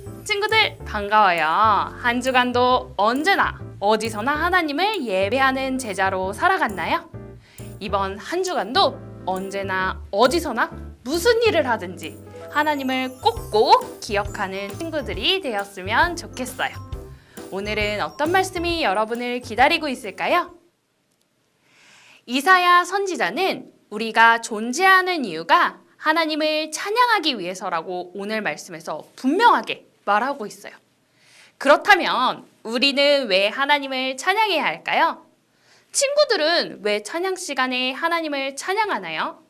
친구들 반가워요. 한 주간도 언제나 어디서나 하나님을 예배하는 제자로 살아갔나요? 이번 한 주간도 언제나 어디서나 무슨 일을 하든지 하나님을 꼭꼭 기억하는 친구들이 되었으면 좋겠어요. 오늘은 어떤 말씀이 여러분을 기다리고 있을까요? 이사야 선지자는 우리가 존재하는 이유가 하나님을 찬양하기 위해서라고 오늘 말씀에서 분명하게 말하고 있어요. 그렇다면 우리는 왜 하나님을 찬양해야 할까요? 친구들은 왜 찬양 시간에 하나님을 찬양하나요?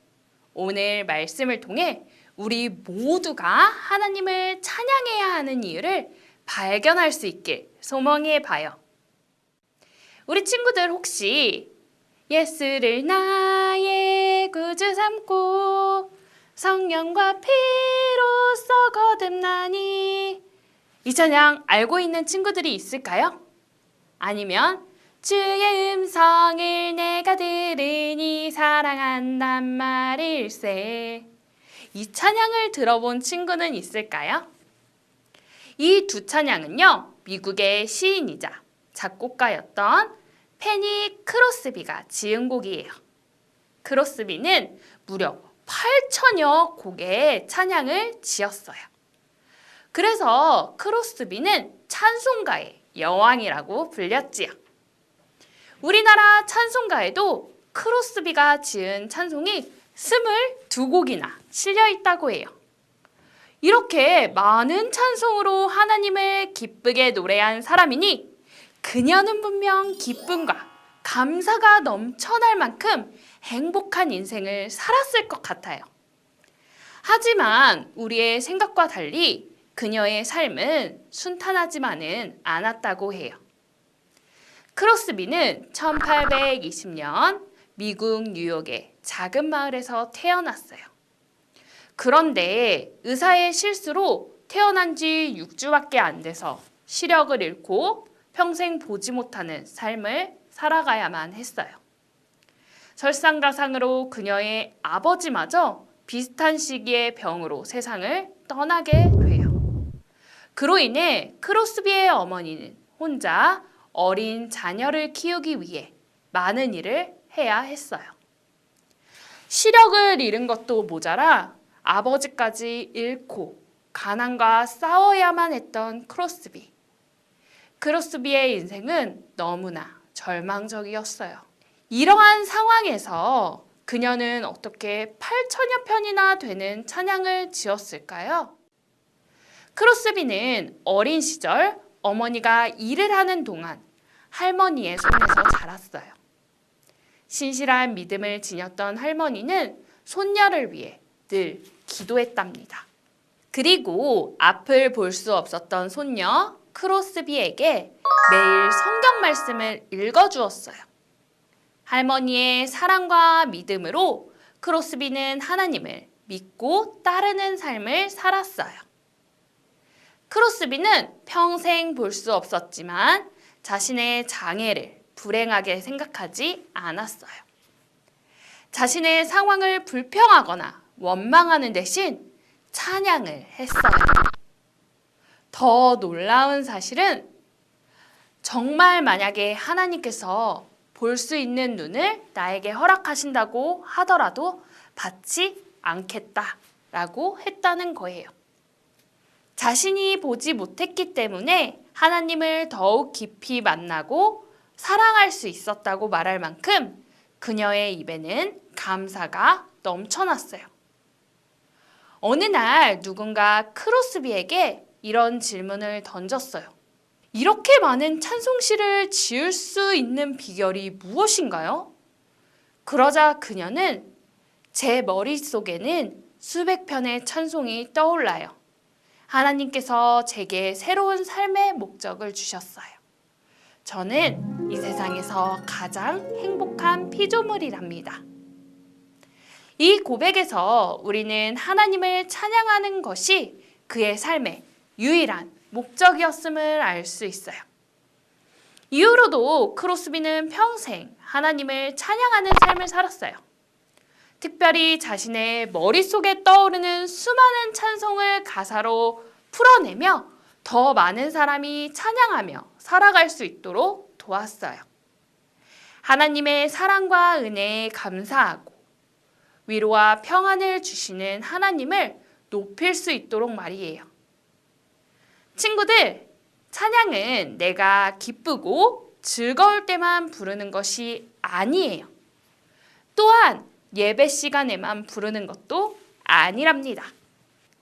오늘 말씀을 통해 우리 모두가 하나님을 찬양해야 하는 이유를 발견할 수 있길 소망해 봐요. 우리 친구들 혹시 예수를 나의 구주 삼고 성령과 피로써 거듭나니 이 찬양 알고 있는 친구들이 있을까요? 아니면 주의 음성을 내가 들으니 사랑한단 말일세 이 찬양을 들어본 친구는 있을까요? 이 두 찬양은요, 미국의 시인이자 작곡가였던 페니 크로스비가 지은 곡이에요. 크로스비는 무려 8천여 곡의 찬양을 지었어요. 그래서 크로스비는 찬송가의 여왕이라고 불렸지요. 우리나라 찬송가에도 크로스비가 지은 찬송이 22곡이나 실려 있다고 해요. 이렇게 많은 찬송으로 하나님을 기쁘게 노래한 사람이니 그녀는 분명 기쁨과 감사가 넘쳐날 만큼 행복한 인생을 살았을 것 같아요. 하지만 우리의 생각과 달리 그녀의 삶은 순탄하지만은 않았다고 해요. 크로스비는 1820년 미국 뉴욕의 작은 마을에서 태어났어요. 그런데 의사의 실수로 태어난 지 6주밖에 안 돼서 시력을 잃고 평생 보지 못하는 삶을 살아가야만 했어요. 설상가상으로 그녀의 아버지마저 비슷한 시기의 병으로 세상을 떠나게 돼요. 그로 인해 크로스비의 어머니는 혼자 어린 자녀를 키우기 위해 많은 일을 해야 했어요. 시력을 잃은 것도 모자라 아버지까지 잃고 가난과 싸워야만 했던 크로스비. 크로스비의 인생은 너무나 절망적이었어요. 이러한 상황에서 그녀는 어떻게 8천여 편이나 되는 찬양을 지었을까요? 크로스비는 어린 시절 어머니가 일을 하는 동안 할머니의 손에서 자랐어요. 신실한 믿음을 지녔던 할머니는 손녀를 위해 늘 기도했답니다. 그리고 앞을 볼 수 없었던 손녀 크로스비에게 매일 성경 말씀을 읽어주었어요. 할머니의 사랑과 믿음으로 크로스비는 하나님을 믿고 따르는 삶을 살았어요. 크로스비는 평생 볼 수 없었지만 자신의 장애를 불행하게 생각하지 않았어요. 자신의 상황을 불평하거나 원망하는 대신 찬양을 했어요. 더 놀라운 사실은 정말 만약에 하나님께서 볼 수 있는 눈을 나에게 허락하신다고 하더라도 받지 않겠다라고 했다는 거예요. 자신이 보지 못했기 때문에 하나님을 더욱 깊이 만나고 사랑할 수 있었다고 말할 만큼 그녀의 입에는 감사가 넘쳐났어요. 어느 날 누군가 크로스비에게 이런 질문을 던졌어요. 이렇게 많은 찬송시를 지을 수 있는 비결이 무엇인가요? 그러자 그녀는 제 머릿속에는 수백 편의 찬송이 떠올라요. 하나님께서 제게 새로운 삶의 목적을 주셨어요. 저는 이 세상에서 가장 행복한 피조물이랍니다. 이 고백에서 우리는 하나님을 찬양하는 것이 그의 삶의 유일한 목적이었음을 알 수 있어요. 이후로도 크로스비는 평생 하나님을 찬양하는 삶을 살았어요. 특별히 자신의 머릿속에 떠오르는 수많은 찬송을 가사로 풀어내며 더 많은 사람이 찬양하며 살아갈 수 있도록 도왔어요. 하나님의 사랑과 은혜에 감사하고 위로와 평안을 주시는 하나님을 높일 수 있도록 말이에요. 친구들, 찬양은 내가 기쁘고 즐거울 때만 부르는 것이 아니에요. 또한 예배 시간에만 부르는 것도 아니랍니다.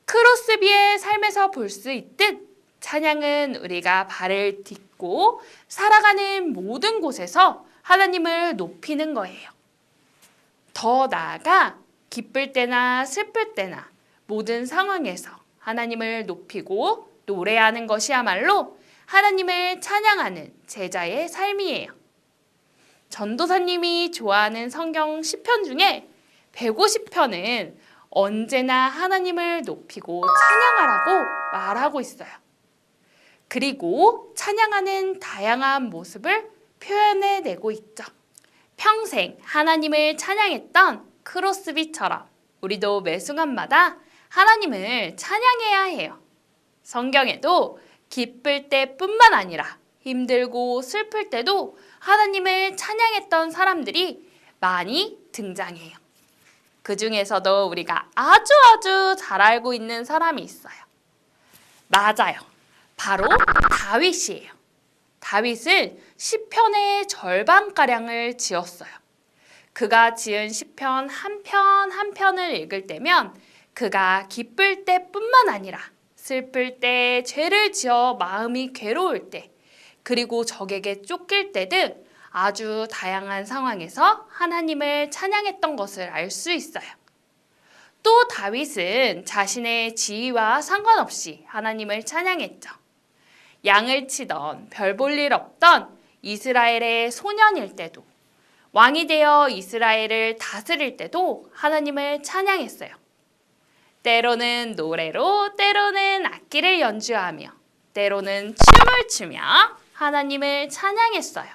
크로스비의 삶에서 볼 수 있듯 찬양은 우리가 발을 딛고 살아가는 모든 곳에서 하나님을 높이는 거예요. 더 나아가 기쁠 때나 슬플 때나 모든 상황에서 하나님을 높이고 노래하는 것이야말로 하나님을 찬양하는 제자의 삶이에요. 전도사님이 좋아하는 성경 시편 중에 150편은 언제나 하나님을 높이고 찬양하라고 말하고 있어요. 그리고 찬양하는 다양한 모습을 표현해내고 있죠. 평생 하나님을 찬양했던 크로스비처럼 우리도 매 순간마다 하나님을 찬양해야 해요. 성경에도 기쁠 때뿐만 아니라 힘들고 슬플 때도 하나님을 찬양했던 사람들이 많이 등장해요. 그 중에서도 우리가 아주 잘 알고 있는 사람이 있어요. 맞아요. 바로 다윗이에요. 다윗은 시편의 절반가량을 지었어요. 그가 지은 시편 한 편을 읽을 때면 그가 기쁠 때뿐만 아니라 슬플 때, 죄를 지어 마음이 괴로울 때, 그리고 적에게 쫓길 때 등 아주 다양한 상황에서 하나님을 찬양했던 것을 알 수 있어요. 또 다윗은 자신의 지위와 상관없이 하나님을 찬양했죠. 양을 치던 별 볼 일 없던 이스라엘의 소년일 때도, 왕이 되어 이스라엘을 다스릴 때도 하나님을 찬양했어요. 때로는 노래로, 때로는 악기를 연주하며, 때로는 춤을 추며 하나님을 찬양했어요.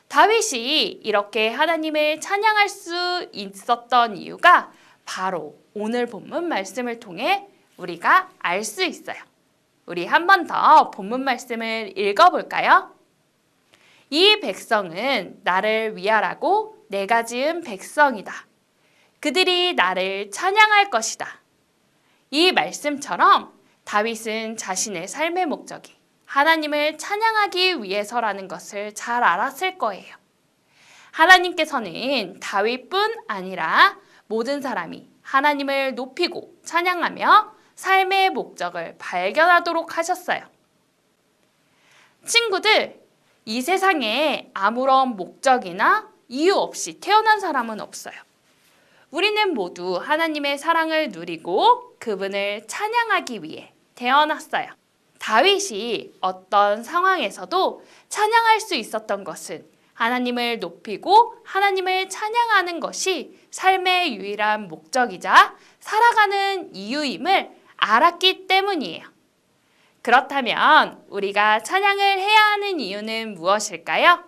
다윗이 이렇게 하나님을 찬양할 수 있었던 이유가 바로 오늘 본문 말씀을 통해 우리가 알 수 있어요. 우리 한 번 더 본문 말씀을 읽어볼까요? 이 백성은 나를 위하라고 내가 지은 백성이다. 그들이 나를 찬양할 것이다. 이 말씀처럼 다윗은 자신의 삶의 목적이 하나님을 찬양하기 위해서라는 것을 잘 알았을 거예요. 하나님께서는 다윗뿐 아니라 모든 사람이 하나님을 높이고 찬양하며 삶의 목적을 발견하도록 하셨어요. 친구들, 이 세상에 아무런 목적이나 이유 없이 태어난 사람은 없어요. 우리는 모두 하나님의 사랑을 누리고 그분을 찬양하기 위해 태어났어요. 다윗이 어떤 상황에서도 찬양할 수 있었던 것은 하나님을 높이고 하나님을 찬양하는 것이 삶의 유일한 목적이자 살아가는 이유임을 알았기 때문이에요. 그렇다면 우리가 찬양을 해야 하는 이유는 무엇일까요?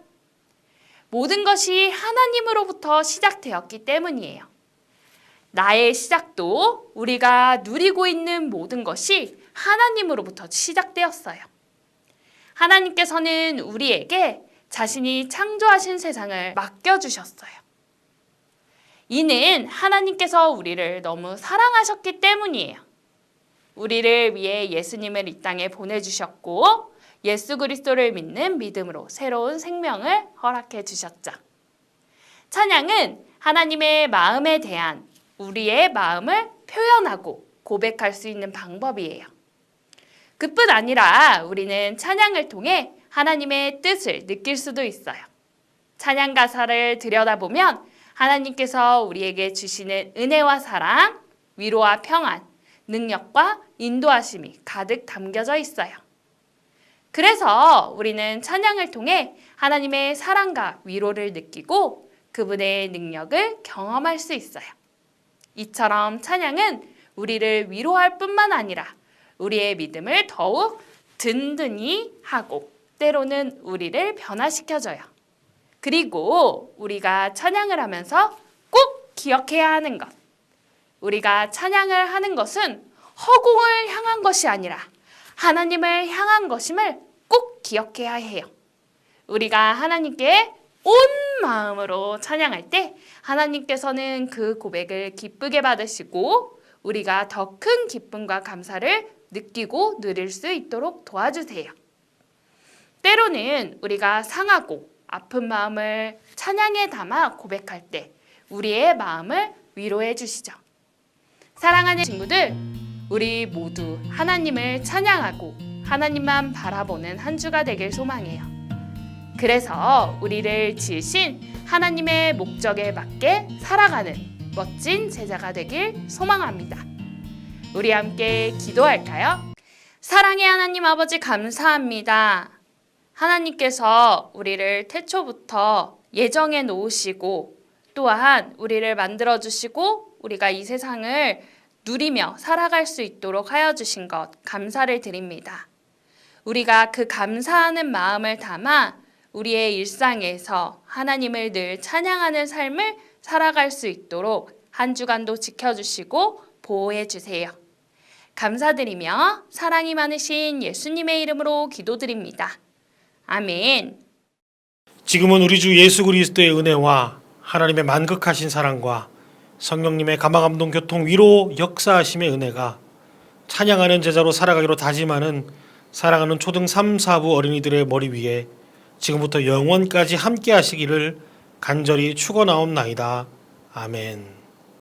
모든 것이 하나님으로부터 시작되었기 때문이에요. 나의 시작도 우리가 누리고 있는 모든 것이 하나님으로부터 시작되었어요. 하나님께서는 우리에게 자신이 창조하신 세상을 맡겨주셨어요. 이는 하나님께서 우리를 너무 사랑하셨기 때문이에요. 우리를 위해 예수님을 이 땅에 보내주셨고 예수 그리스도를 믿는 믿음으로 새로운 생명을 허락해 주셨죠. 찬양은 하나님의 마음에 대한 우리의 마음을 표현하고 고백할 수 있는 방법이에요. 그뿐 아니라 우리는 찬양을 통해 하나님의 뜻을 느낄 수도 있어요. 찬양 가사를 들여다보면 하나님께서 우리에게 주시는 은혜와 사랑, 위로와 평안, 능력과 인도하심이 가득 담겨져 있어요. 그래서 우리는 찬양을 통해 하나님의 사랑과 위로를 느끼고 그분의 능력을 경험할 수 있어요. 이처럼 찬양은 우리를 위로할 뿐만 아니라 우리의 믿음을 더욱 든든히 하고 때로는 우리를 변화시켜줘요. 그리고 우리가 찬양을 하면서 꼭 기억해야 하는 것. 우리가 찬양을 하는 것은 허공을 향한 것이 아니라 하나님을 향한 것임을 꼭 기억해야 해요. 우리가 하나님께 온 마음으로 찬양할 때 하나님께서는 그 고백을 기쁘게 받으시고 우리가 더 큰 기쁨과 감사를 느끼고 누릴 수 있도록 도와주세요. 때로는 우리가 상하고 아픈 마음을 찬양에 담아 고백할 때 우리의 마음을 위로해 주시죠. 사랑하는 친구들, 우리 모두 하나님을 찬양하고 하나님만 바라보는 한 주가 되길 소망해요. 그래서 우리를 지으신 하나님의 목적에 맞게 살아가는 멋진 제자가 되길 소망합니다. 우리 함께 기도할까요? 사랑의 하나님 아버지 감사합니다. 하나님께서 우리를 태초부터 예정해 놓으시고 또한 우리를 만들어 주시고 우리가 이 세상을 누리며 살아갈 수 있도록 하여 주신 것 감사를 드립니다. 우리가 그 감사하는 마음을 담아 우리의 일상에서 하나님을 늘 찬양하는 삶을 살아갈 수 있도록 한 주간도 지켜주시고 보호해 주세요. 감사드리며 사랑이 많으신 예수님의 이름으로 기도드립니다. 아멘. 지금은 우리 주 예수 그리스도의 은혜와 하나님의 만극하신 사랑과 성령님의 감화감동 교통 위로 역사하심의 은혜가 찬양하는 제자로 살아가기로 다짐하는 사랑하는 초등 3, 4부 어린이들의 머리 위에 지금부터 영원까지 함께 하시기를 간절히 축원하옵나이다. 아멘.